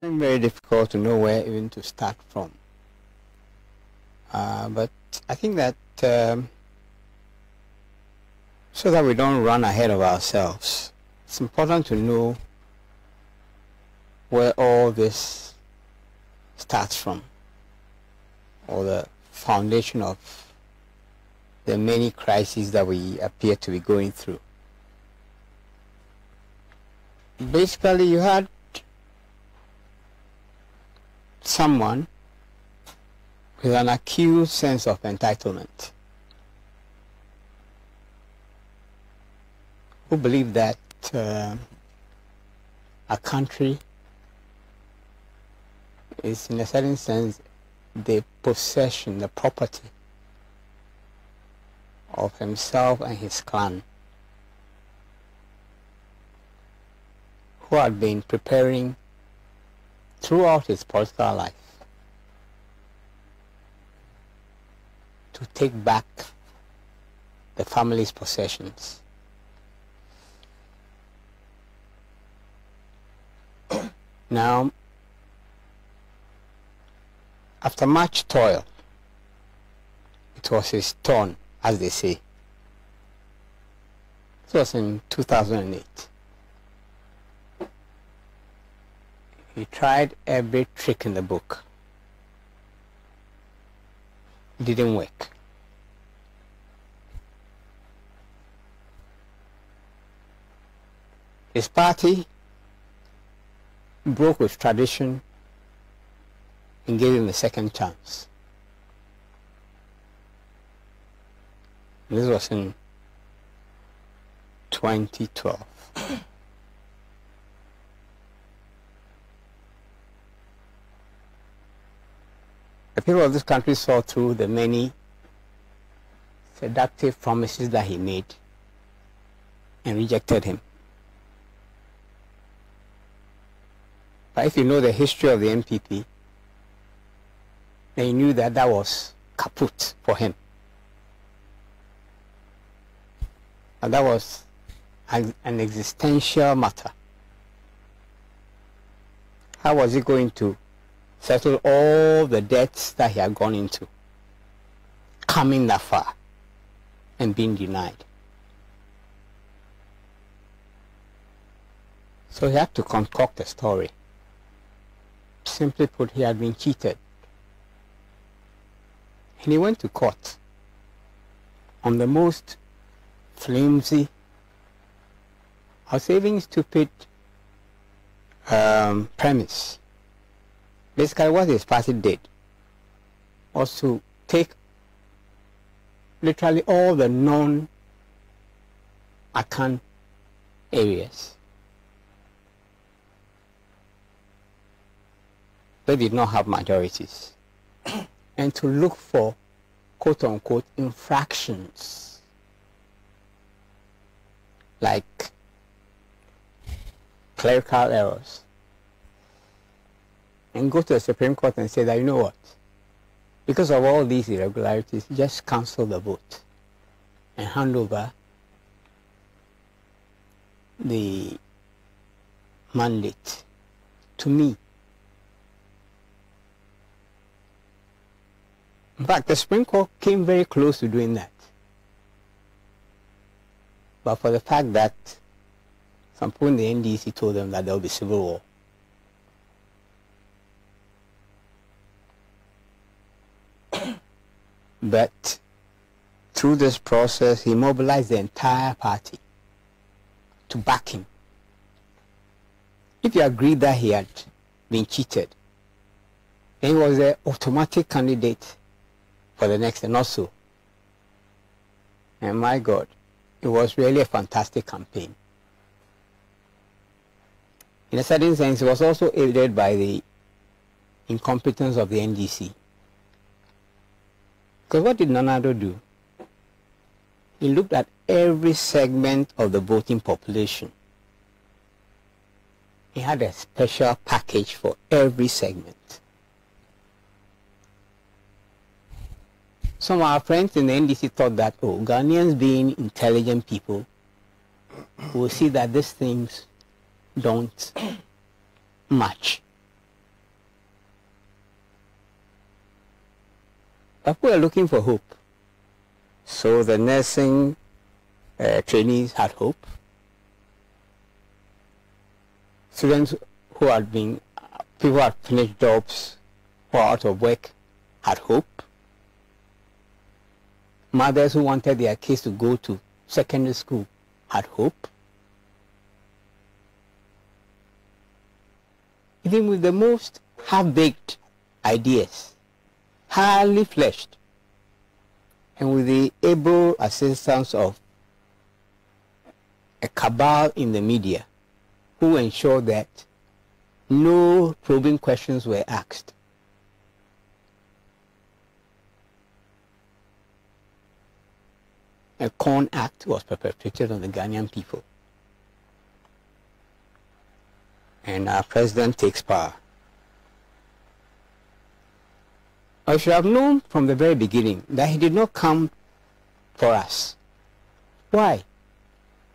It's very difficult to know where even to start from. But I think that so that we don't run ahead of ourselves, it's important to know where all this starts from, or the foundation of the many crises that we appear to be going through. Basically, you had someone with an acute sense of entitlement, who believed that a country is, in a certain sense, the possession, the property of himself and his clan, who had been preparing throughout his political life to take back the family's possessions. Now, after much toil, it was his turn, as they say. It was in 2008. He tried every trick in the book. It didn't work. His party broke with tradition and gave him a second chance. This was in 2012. The people of this country saw through the many seductive promises that he made and rejected him. But if you know the history of the MPP, then you knew that that was kaput for him. And that was an existential matter. How was he going to settle all the debts that he had gone into, coming that far and being denied? So he had to concoct a story. Simply put, he had been cheated. And he went to court on the most flimsy, I was even stupid premise. Basically, what his party did was to take literally all the non-Akan areas. They did not have majorities. And to look for, quote-unquote, infractions, like clerical errors, and go to the Supreme Court and say that, you know what, because of all these irregularities, just cancel the vote and hand over the mandate to me. In fact, the Supreme Court came very close to doing that. But for the fact that some people in the NDC told them that there will be civil war. But through this process, he mobilized the entire party to back him. If you agree that he had been cheated, then he was the automatic candidate for the next, and also. And my God, it was really a fantastic campaign. In a certain sense, it was also aided by the incompetence of the NDC. Because what did Nana-Addo do? He looked at every segment of the voting population. He had a special package for every segment. Some of our friends in the NDC thought that, oh, Ghanaians being intelligent people will see that these things don't match. But we were looking for hope. So the nursing trainees had hope. Students who had been, people who had finished jobs, who are out of work, had hope. Mothers who wanted their kids to go to secondary school had hope. Even with the most half-baked ideas, highly fleshed, and with the able assistance of a cabal in the media who ensured that no probing questions were asked. A con act was perpetrated on the Ghanaian people. And our president takes power. I should have known from the very beginning that he did not come for us. Why?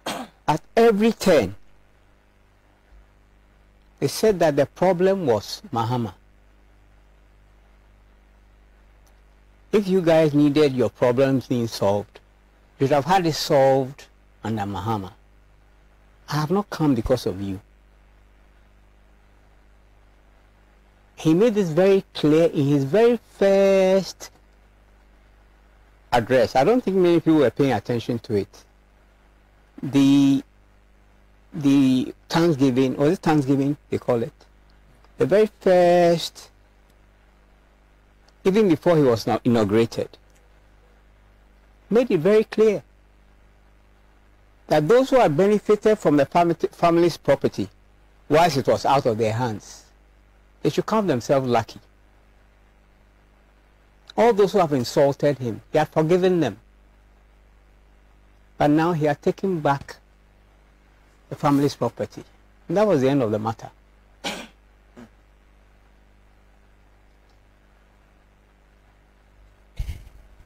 At every turn, they said that the problem was Mahama. If you guys needed your problems being solved, you should have had it solved under Mahama. I have not come because of you. He made this very clear in his very first address. I don't think many people were paying attention to it. The Thanksgiving, or is it Thanksgiving they call it? The very first, even before he was now inaugurated, made it very clear that those who had benefited from the family's property whilst it was out of their hands, they should count themselves lucky. All those who have insulted him, he had forgiven them. But now he had taken back the family's property. And that was the end of the matter.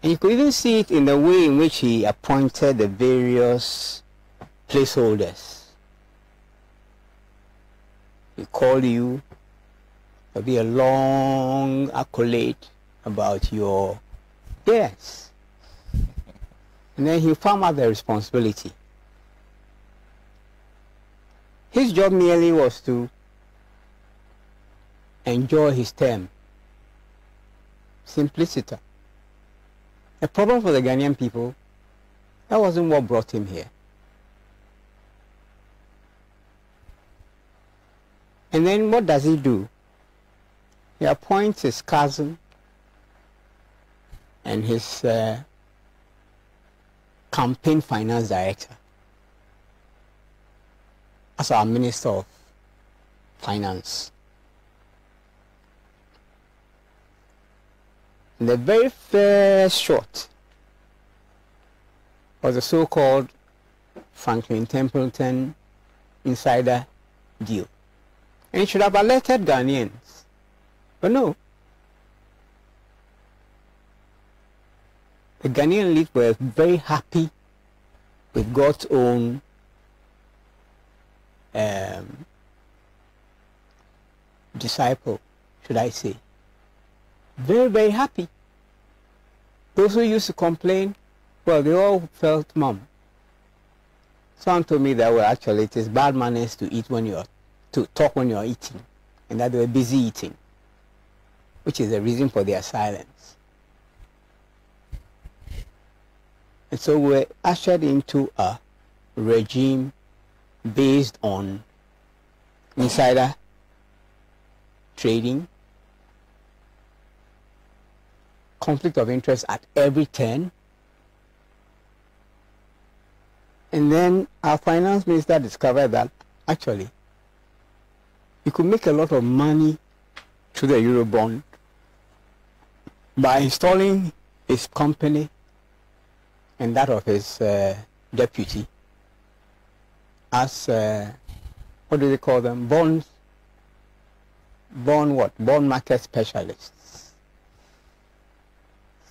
And you could even see it in the way in which he appointed the various placeholders. He called you. There'll be a long accolade about your yes. And then he found out the responsibility. His job merely was to enjoy his term. Simplicity. The problem for the Ghanaian people, that wasn't what brought him here. And then what does he do? He appoints his cousin and his campaign finance director as our Minister of Finance. And the very first shot was the so-called Franklin Templeton insider deal. And it should have alerted Ghanaians. But no. The Ghanaian elite were very happy with God's own disciple, should I say. Very, very happy. Those who used to complain, well, they all felt mum. Someone told me that, well, actually it is bad manners to eat when you're, to talk when you're eating, and that they were busy eating, which is the reason for their silence. And so we're ushered into a regime based on insider trading, conflict of interest at every turn. And then our finance minister discovered that actually you could make a lot of money through the Eurobond by installing his company and that of his deputy as what do they call them? Bond market specialists.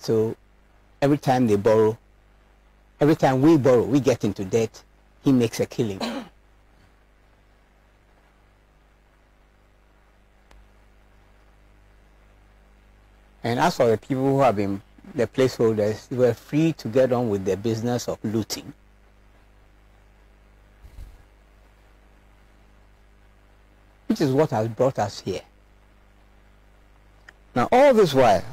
So every time they borrow, every time we borrow, we get into debt, he makes a killing. And as for the people who have been the placeholders were free to get on with their business of looting. Which is what has brought us here. Now, all this while,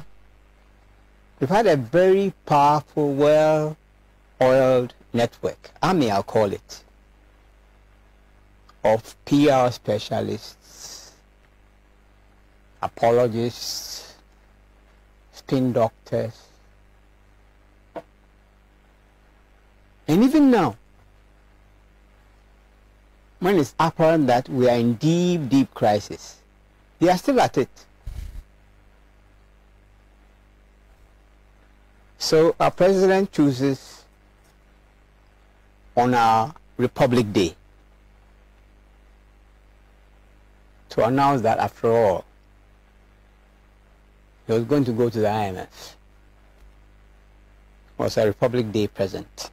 we've had a very powerful, well-oiled network, army I'll call it, of PR specialists, apologists, spin doctors, and even now, when it's apparent that we are in deep, deep crisis, they are still at it. So our president chooses on our Republic Day to announce that after all, he was going to go to the IMF. It was a Republic Day present.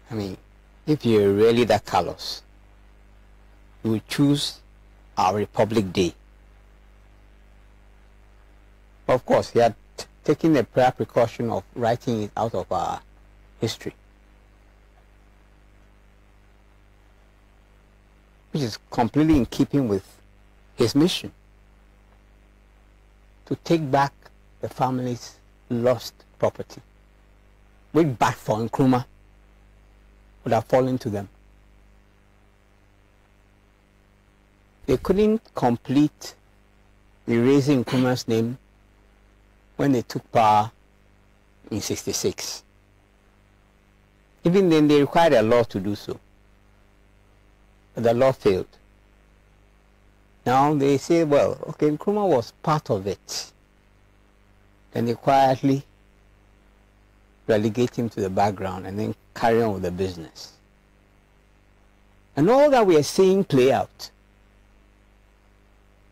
I mean, if you're really that callous, you would choose our Republic Day. Of course, he had taken the prior precaution of writing it out of our history, which is completely in keeping with his mission to take back the family's lost property, which but for Nkrumah would have fallen to them. They couldn't complete erasing Nkrumah's name when they took power in '66. Even then, they required a law to do so, but the law failed. Now they say, well, okay, Nkrumah was part of it. Then they quietly relegate him to the background and then carry on with the business. And all that we are seeing play out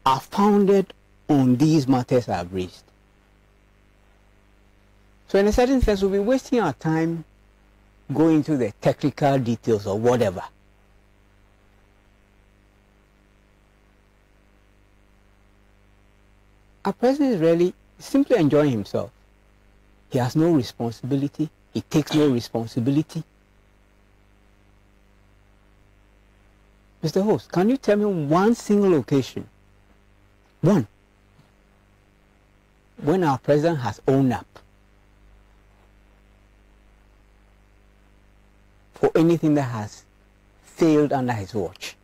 are founded on these matters I have raised. So in a certain sense, we'll be wasting our time going into the technical details or whatever. Our president is really simply enjoying himself. He has no responsibility. He takes no responsibility. Mr. Host, can you tell me one single occasion, one, when our president has owned up for anything that has failed under his watch?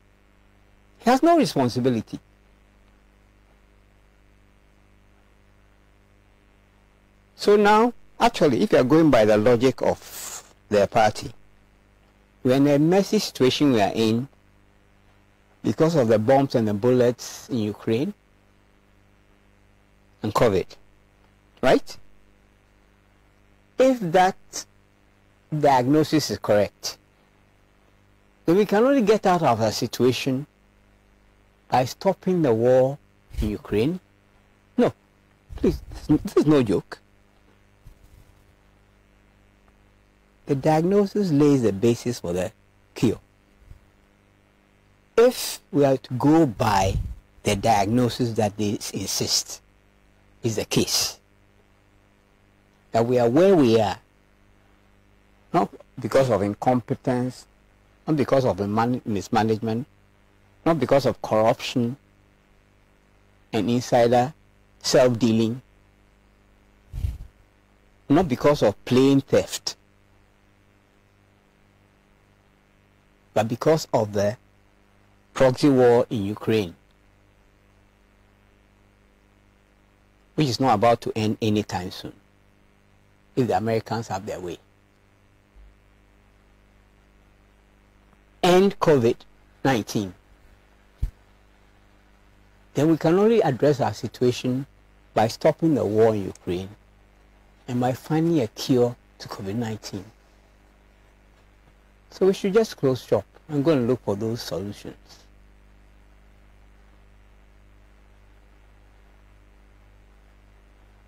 He has no responsibility. So now, actually, if you are going by the logic of their party, we are in a messy situation we are in because of the bombs and the bullets in Ukraine and COVID, right? If that diagnosis is correct, then we can only get out of a situation by stopping the war in Ukraine. No, please, this is no joke. The diagnosis lays the basis for the cure. If we are to go by the diagnosis that they insist is the case, that we are where we are, not because of incompetence, not because of mismanagement, not because of corruption and insider self-dealing, not because of plain theft, but because of the proxy war in Ukraine, which is not about to end anytime soon, if the Americans have their way. End COVID-19. Then we can only address our situation by stopping the war in Ukraine and by finding a cure to COVID-19. So we should just close shop and go and look for those solutions.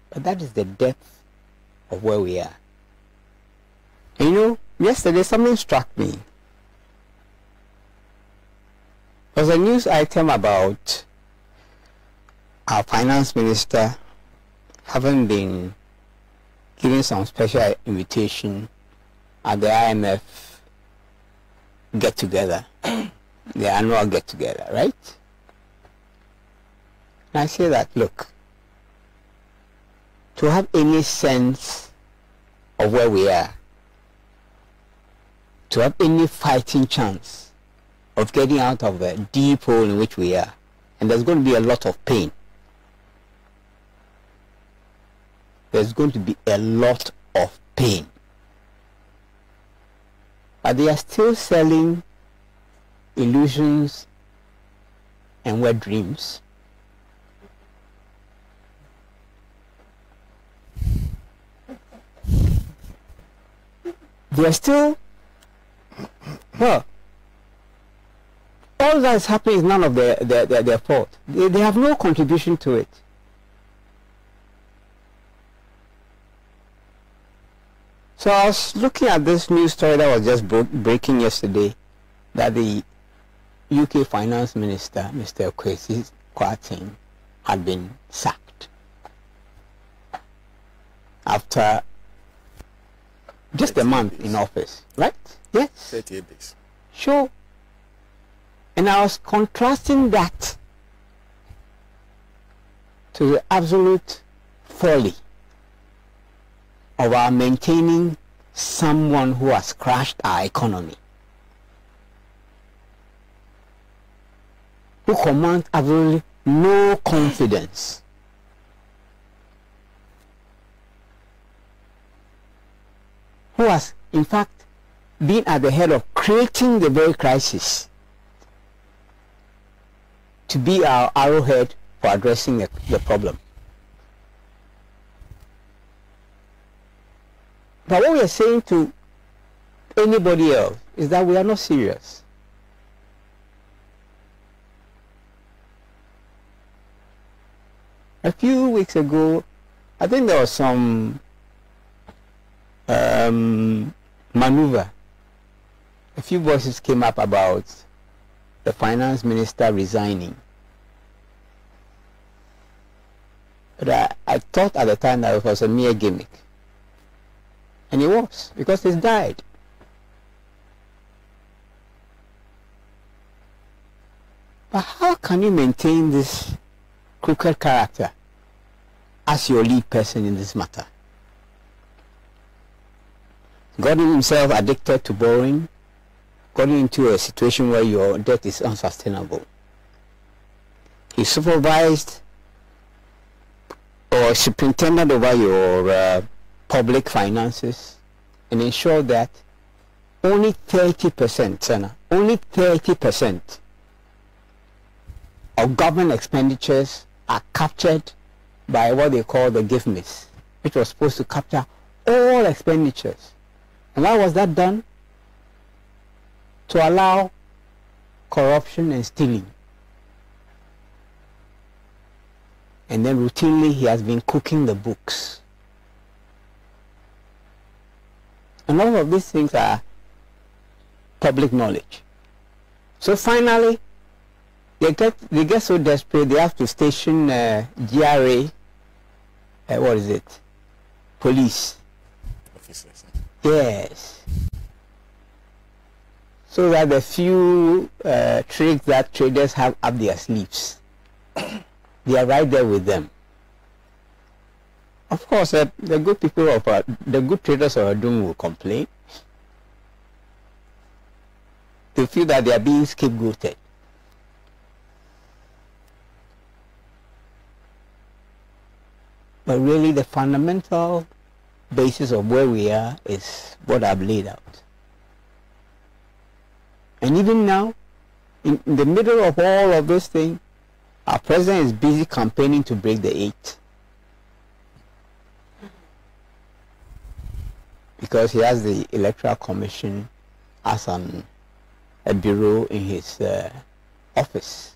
But that is the depth of where we are. And you know, yesterday something struck me. There was a news item about our finance minister haven't been given some special invitation at the IMF get-together, the annual get-together, right? And I say that, look, to have any sense of where we are, to have any fighting chance of getting out of the deep hole in which we are, and there's going to be a lot of pain. There's going to be a lot of pain. But they are still selling illusions and wet dreams. They are still, well, all that is happening is none of their fault. They have no contribution to it. So I was looking at this news story that was just breaking yesterday, that the UK Finance Minister, Mr. Akufo-Addo, had been sacked after just a month in office, right? Yes. 38 days. Sure. And I was contrasting that to the absolute folly of our maintaining someone who has crashed our economy, who commands absolutely no confidence, who has in fact been at the head of creating the very crisis to be our arrowhead for addressing the problem. But what we are saying to anybody else is that we are not serious. A few weeks ago, I think there was some maneuver. A few voices came up about the finance minister resigning. But I thought at the time that it was a mere gimmick. And it was, because he's died. But how can you maintain this crooked character as your lead person in this matter? Gotten himself addicted to borrowing, gotten into a situation where your debt is unsustainable. He supervised or superintended over your public finances and ensured that only 30%, Sana, only 30% of government expenditures are captured by what they call the gift miss, which was supposed to capture all expenditures. And why was that done? To allow corruption and stealing. And then routinely he has been cooking the books. And all of these things are public knowledge. So finally, they get so desperate they have to station GRA, what is it? Police. Officers. Yes. So that the few tricks that traders have up their sleeves, they are right there with them. Of course, the good people of the good traders of Adum will complain. They feel that they are being scapegoated. But really, the fundamental basis of where we are is what I've laid out. And even now, in the middle of all of this thing, our president is busy campaigning to break the 8. Because he has the Electoral Commission as a bureau in his office.